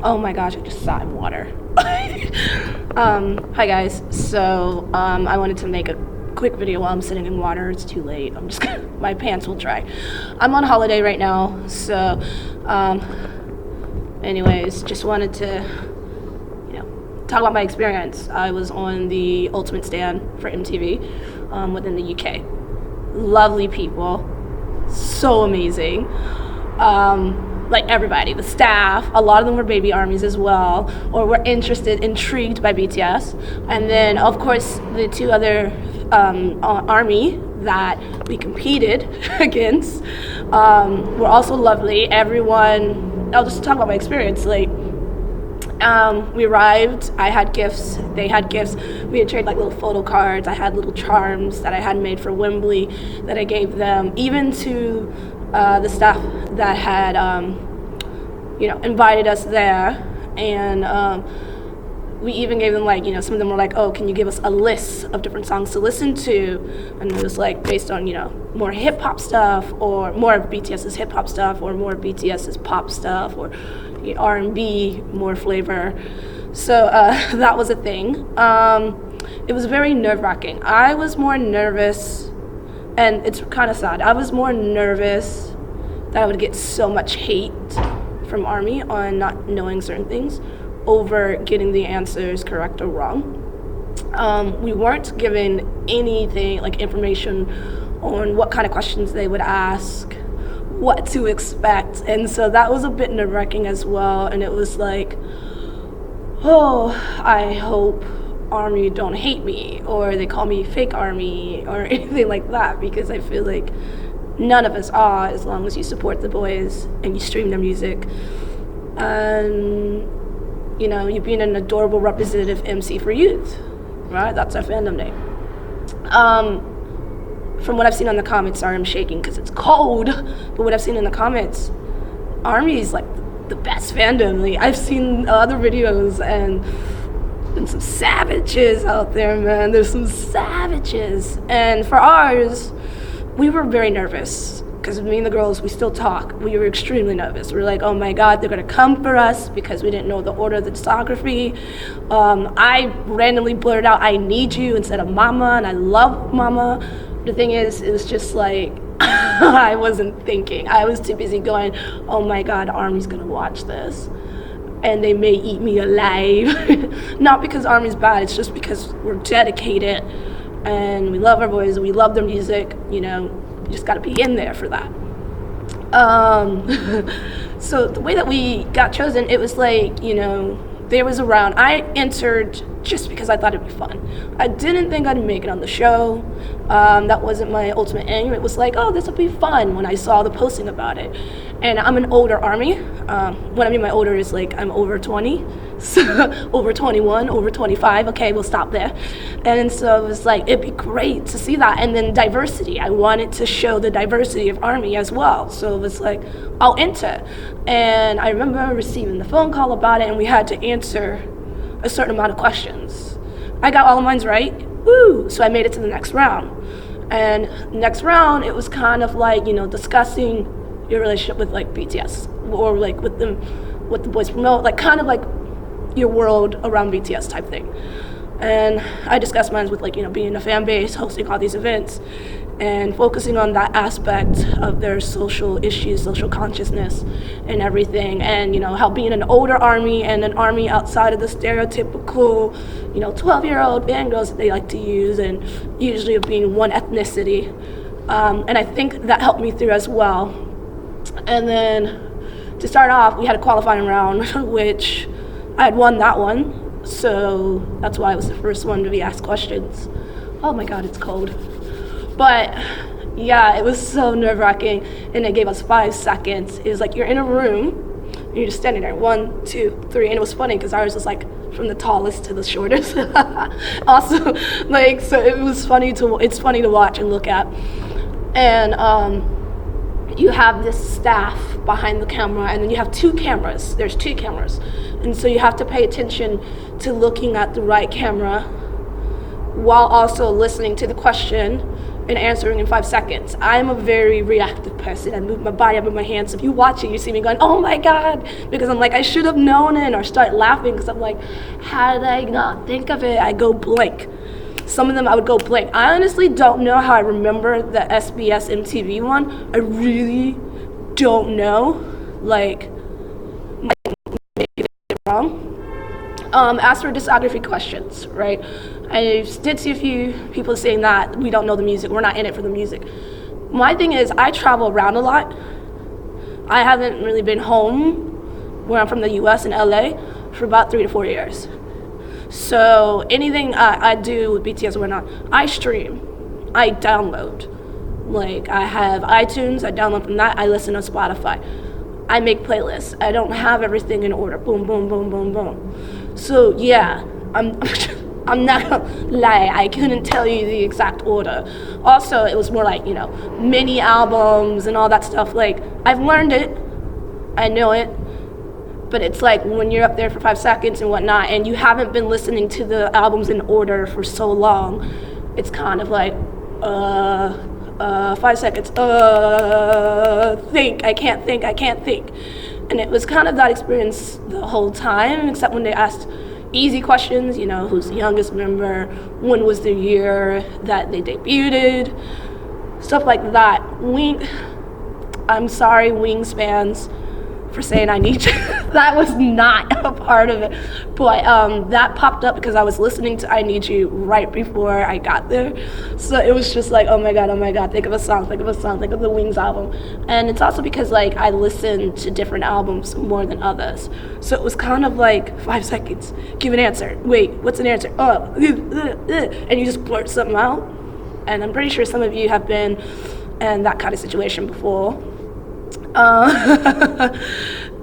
Oh my gosh, I just sat in water. Hi guys. So I wanted to make a quick video while I'm sitting in water. It's too late. I'm just gonna, my pants will dry. I'm on holiday right now, so anyways, just wanted to talk about my experience. I was on the Ultimate Stan for MTV within the UK. Lovely people, so amazing. Like everybody, the staff, a lot of them were baby armies as well, or were intrigued by BTS. And then, of course, the two other army that we competed against were also lovely. Everyone, I'll just talk about my experience. Like, we arrived, I had gifts, they had gifts. We had traded like little photo cards. I had little charms that I had made for Wembley that I gave them, even to the staff that had invited us there. And we even gave them some of them were like, oh, can you give us a list of different songs to listen to? And it was like based on more hip hop stuff, or more of BTS's hip hop stuff, or more of BTS's pop stuff, or R&B, more flavor. So that was a thing. It was very nerve-wracking. I was more nervous, and it's kind of sad. I was more nervous that I would get so much hate from ARMY on not knowing certain things over getting the answers correct or wrong. We weren't given anything, like information on what kind of questions they would ask, what to expect, and so that was a bit nerve-wracking as well. And it was like, oh, I hope ARMY don't hate me, or they call me fake ARMY, or anything like that, because I feel like none of us are, as long as you support the boys and you stream their music. And you being an adorable representative MC for youth, right? That's our fandom name. From what I've seen in the comments, sorry I'm shaking because it's cold, but what I've seen in the comments, ARMY is like the best fandom. Like, I've seen other videos and some savages out there, man. There's some savages. And for ours, we were very nervous because me and the girls, we still talk. We were extremely nervous. We were like, oh my God, they're gonna come for us, because we didn't know the order of the discography. I randomly blurted out, I need you, instead of mama, and I love mama. The thing is, it was just like, I wasn't thinking. I was too busy going, oh my God, ARMY's gonna watch this, and they may eat me alive. Not because ARMY's bad, it's just because we're dedicated, and we love our boys, we love their music, you just gotta be in there for that. So the way that we got chosen, it was like, there was a round. I entered just because I thought it'd be fun. I didn't think I'd make it on the show. That wasn't my ultimate aim. It was like, oh, this will be fun, when I saw the posting about it. And I'm an older ARMY. What I mean by older is like I'm over 20, so over 21, over 25. Okay, we'll stop there. And so it was like, it'd be great to see that. And then diversity. I wanted to show the diversity of ARMY as well. So it was like, I'll enter. And I remember receiving the phone call about it, and we had to answer a certain amount of questions. I got all of mine right, woo! So I made it to the next round. And next round, it was kind of like, discussing your relationship with like BTS, or like with them, what the boys promote, like kind of like your world around BTS type thing. And I discussed mine with like, being a fan base, hosting all these events, and focusing on that aspect of their social issues, social consciousness, and everything. And how being an older ARMY and an ARMY outside of the stereotypical, 12-year-old band girls that they like to use, and usually of being one ethnicity. And I think that helped me through as well. And then to start off, we had a qualifying round, which I had won that one. So that's why I was the first one to be asked questions. Oh my God, it's cold. But yeah, it was so nerve-wracking, and they gave us 5 seconds. It was like you're in a room, and you're just standing there, 1, 2, 3, and it was funny because ours was like from the tallest to the shortest. Also, like, so it was funny it's funny to watch and look at. And you have this staff behind the camera, and then you have 2 cameras. There's 2 cameras, and so you have to pay attention to looking at the right camera while also listening to the question and answering in 5 seconds. I'm a very reactive person. I move my body, I move my hands. If you watch it, you see me going, oh my God, because I'm like, I should have known it, or start laughing because I'm like, how did I not think of it? I go blank. Some of them I would go blank. I honestly don't know how I remember the SBS MTV one. I really don't know. Like, maybe I did it wrong. As for discography questions, right? I did see a few people saying that we don't know the music, we're not in it for the music. My thing is, I travel around a lot. I haven't really been home, where I'm from, the US and LA, for about 3 to 4 years. So anything I do with BTS or whatnot, I stream, I download. Like, I have iTunes, I download from that, I listen on Spotify. I make playlists. I don't have everything in order. Boom, boom, boom, boom, boom. So yeah, I'm not gonna lie, I couldn't tell you the exact order. Also, it was more like, mini albums and all that stuff. Like, I've learned it, I know it, but it's like when you're up there for 5 seconds and whatnot, and you haven't been listening to the albums in order for so long, it's kind of like, 5 seconds, I can't think. And it was kind of that experience the whole time, except when they asked easy questions, who's the youngest member, when was the year that they debuted, stuff like that. I'm sorry, Wingspans, for saying I need you. That was not a part of it. But that popped up because I was listening to I Need You right before I got there. So it was just like, oh my God, think of a song, think of the Wings album. And it's also because like I listen to different albums more than others. So it was kind of like 5 seconds, give an answer. Wait, what's an answer? And you just blurt something out. And I'm pretty sure some of you have been in that kind of situation before.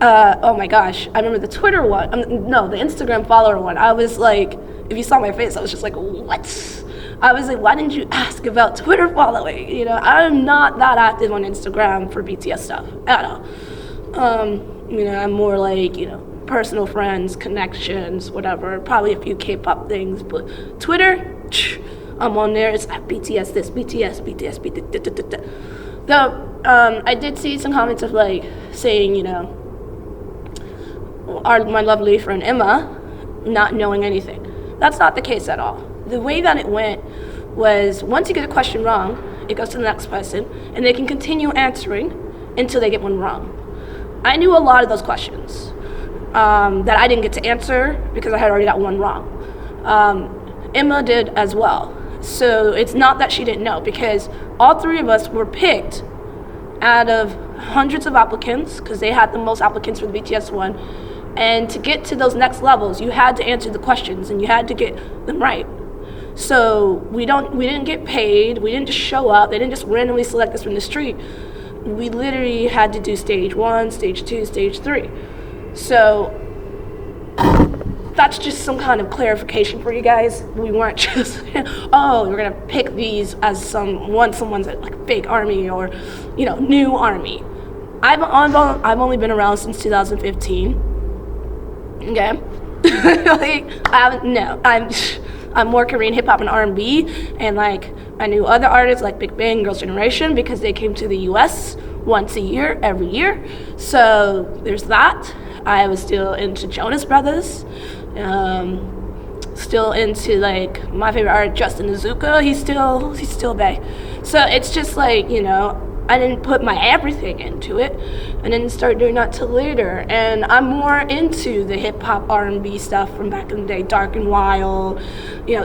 Oh my gosh, I remember the Twitter one, the Instagram follower one. I was like, if you saw my face, I was just like, what? I was like, why didn't you ask about Twitter following? I'm not that active on Instagram for BTS stuff at all. I'm more like, personal friends, connections, whatever, probably a few K-pop things, but Twitter, I'm on there, it's at BTS this, BTS, Though, I did see some comments of like saying, my lovely friend Emma not knowing anything. That's not the case at all. The way that it went was once you get a question wrong, it goes to the next person, and they can continue answering until they get one wrong. I knew a lot of those questions that I didn't get to answer because I had already got one wrong. Emma did as well. So it's not that she didn't know, because all 3 of us were picked out of hundreds of applicants, because they had the most applicants for the BTS one. And to get to those next levels, you had to answer the questions and you had to get them right. So we didn't get paid, we didn't just show up, they didn't just randomly select us from the street. We literally had to do stage 1, stage 2, stage 3. So that's just some kind of clarification for you guys. We weren't just, we're gonna pick these as someone's like fake army or, new army. I've only been around since 2015. Okay, I'm more Korean hip hop and R&B, and like I knew other artists like Big Bang, Girls' Generation, because they came to the U.S. once a year, every year. So there's that. I was still into Jonas Brothers. Still into like my favorite artist, Justin Azuka. He's still bae. So it's just like, I didn't put my everything into it, and didn't start doing that till later. And I'm more into the hip hop R&B stuff from back in the day, Dark and Wild,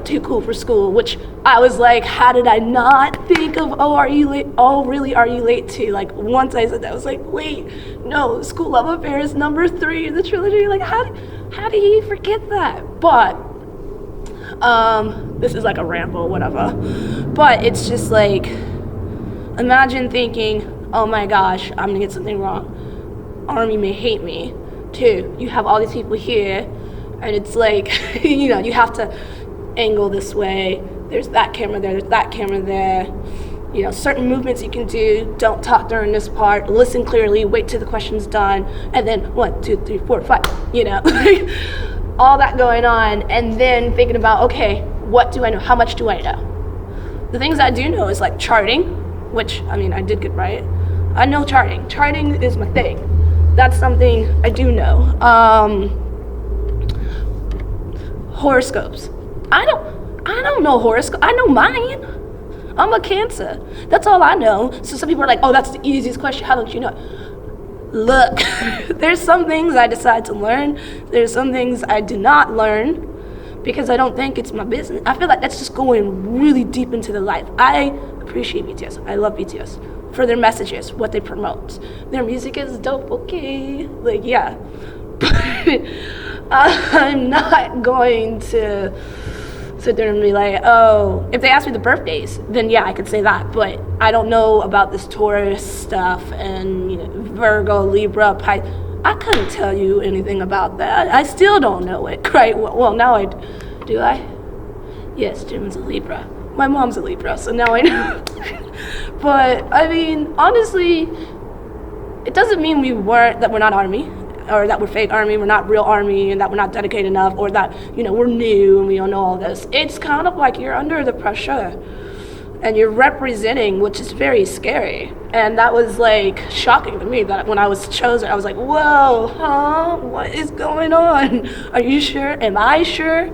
Too Cool for School, which I was like, how did I not think of Are You Late? Oh, really, Are You Late too? Like once I said that, I was like, wait, no, School Love Affair is number 3 in the trilogy. Like how do you forget that? But this is like a ramble, whatever. But it's just like, imagine thinking, oh my gosh, I'm gonna get something wrong. Army may hate me. 2, you have all these people here, and it's like, you have to angle this way. There's that camera there, there's that camera there. Certain movements you can do. Don't talk during this part. Listen clearly, wait till the question's done, and then 1, 2, 3, 4, 5, all that going on, and then thinking about, okay, what do I know? How much do I know? The things I do know is like charting, which, I mean, I did get right. I know charting. Charting is my thing. That's something I do know. Horoscopes. I don't know horoscopes. I know mine. I'm a Cancer. That's all I know. So some people are like, oh, that's the easiest question. How don't you know? Look, there's some things I decide to learn. There's some things I do not learn because I don't think it's my business. I feel like that's just going really deep into the life. I appreciate BTS. I love BTS for their messages, what they promote. Their music is dope, okay? Like, yeah. But I'm not going to sit there and be like, oh, if they ask me the birthdays, then yeah, I could say that. But I don't know about this Taurus stuff and, you know, Virgo, Libra, Pisces. I couldn't tell you anything about that. I still don't know it, right? Well, now I do. I? Yes, Jim's a Libra. My mom's a Libra, so now I know. But I mean, honestly, it doesn't mean that we're not Army, or that we're fake Army, we're not real Army, and that we're not dedicated enough, or that, you know, we're new and we don't know all this. It's kind of like you're under the pressure and you're representing, which is very scary. And that was like shocking to me, that when I was chosen, I was like, whoa, huh? What is going on? Are you sure? Am I sure?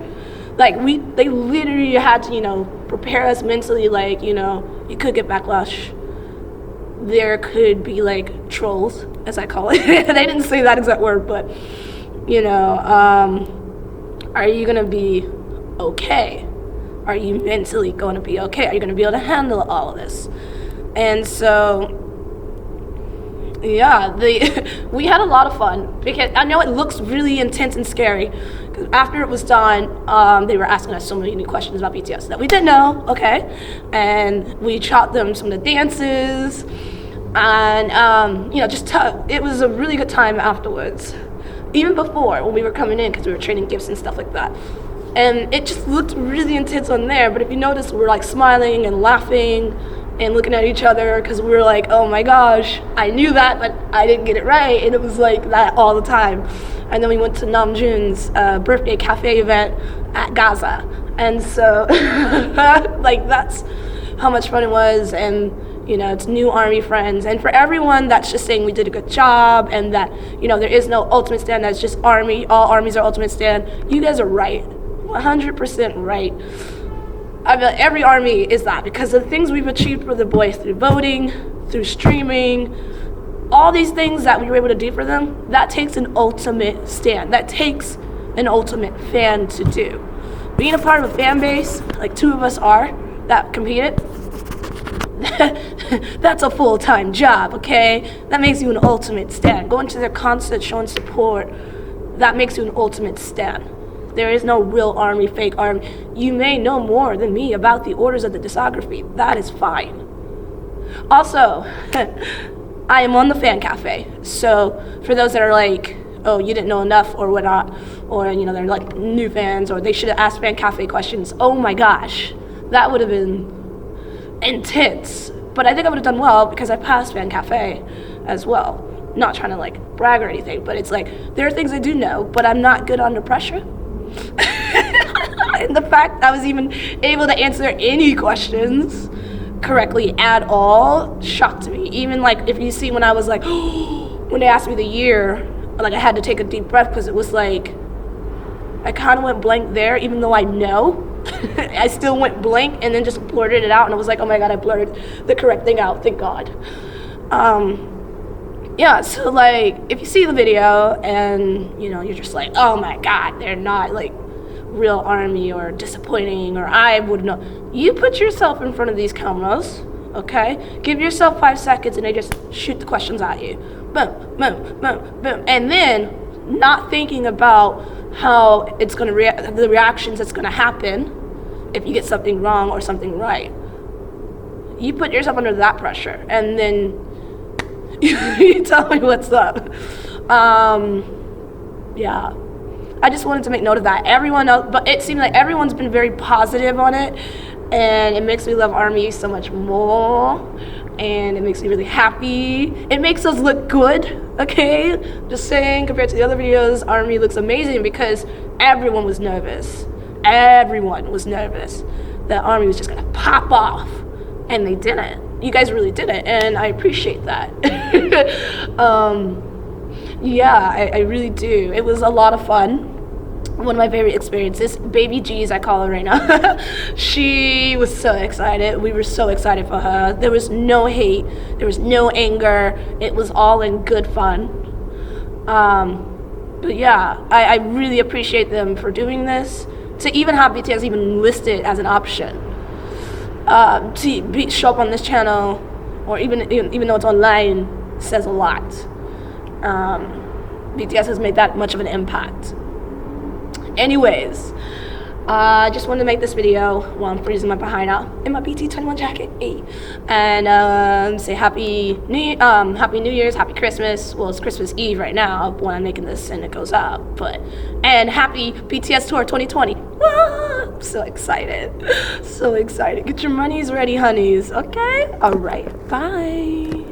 Like, they literally had to, you know, prepare us mentally, like, you know, you could get backlash. There could be like trolls, as I call it. They didn't say that exact word, but, you know, are you gonna be okay? Are you mentally going to be okay? Are you going to be able to handle all of this? And so, yeah, we had a lot of fun, because I know it looks really intense and scary. Because after it was done, they were asking us so many new questions about BTS that we didn't know, okay? And we taught them some of the dances, and, you know, it was a really good time afterwards. Even before, when we were coming in, because we were trading gifts and stuff like that. And it just looked really intense on there, but if you notice, we're like smiling and laughing and looking at each other, because we were like, oh my gosh, I knew that, but I didn't get it right, and it was like that all the time. And then we went to Namjoon's birthday cafe event at Gaza, and so like, that's how much fun it was. And, you know, it's new Army friends, and for everyone that's just saying we did a good job and that, you know, there is no Ultimate Stan, that's just Army, all Armies are Ultimate Stan, you guys are right. 100% right. I mean, every Army is that, because of the things we've achieved for the boys through voting, through streaming, all these things that we were able to do for them, that takes an ultimate stand. That takes an ultimate fan to do. Being a part of a fan base, like two of us are, that competed, that's a full-time job, okay? That makes you an ultimate stan. Going to their concerts, showing support, that makes you an ultimate stan. There is no real Army, fake Army. You may know more than me about the orders of the discography. That is fine. Also, I am on the fan cafe. So for those that are like, oh, you didn't know enough or whatnot, or, you know, they're like new fans, or they should have asked fan cafe questions. Oh my gosh, that would have been intense. But I think I would have done well because I passed fan cafe as well. Not trying to like brag or anything, but it's like, there are things I do know, but I'm not good under pressure. And the fact I was even able to answer any questions correctly at all shocked me. Even like, if you see when I was like, when they asked me the year, like I had to take a deep breath, because it was like, I kind of went blank there, even though I know. I still went blank and then just blurted it out, and I was like, oh my god, I blurted the correct thing out, thank god. Yeah, so like, if you see the video and, you know, you're just like, oh my god, they're not like real Army or disappointing, or I would know, you put yourself in front of these cameras, okay? Give yourself 5 seconds and they just shoot the questions at you. Boom, boom, boom, boom. And then not thinking about how it's gonna the reactions that's gonna happen if you get something wrong or something right. You put yourself under that pressure, and then you tell me what's up. Yeah, I just wanted to make note of that. Everyone else, but it seemed like everyone's been very positive on it, and it makes me love Army so much more, and it makes me really happy. It makes us look good, okay? Just saying, compared to the other videos, Army looks amazing because everyone was nervous. Everyone was nervous that Army was just gonna pop off, and they didn't. You guys really didn't, and I appreciate that. Yeah, I really do. It was a lot of fun. One of my favorite experiences. Baby G's, I call her right now. She was so excited. We were so excited for her. There was no hate. There was no anger. It was all in good fun. But yeah, I really appreciate them for doing this. To even have BTS even listed as an option. To show up on this channel, or even though it's online, says a lot. BTS has made that much of an impact. Anyways, I just wanted to make this video while I'm freezing my behind out in my BT21 jacket, and say Happy New Year's, Happy Christmas. Well, it's Christmas Eve right now when I'm making this and it goes up, and Happy BTS Tour 2020. I'm so excited, so excited. Get your monies ready, honeys. Okay, all right, bye.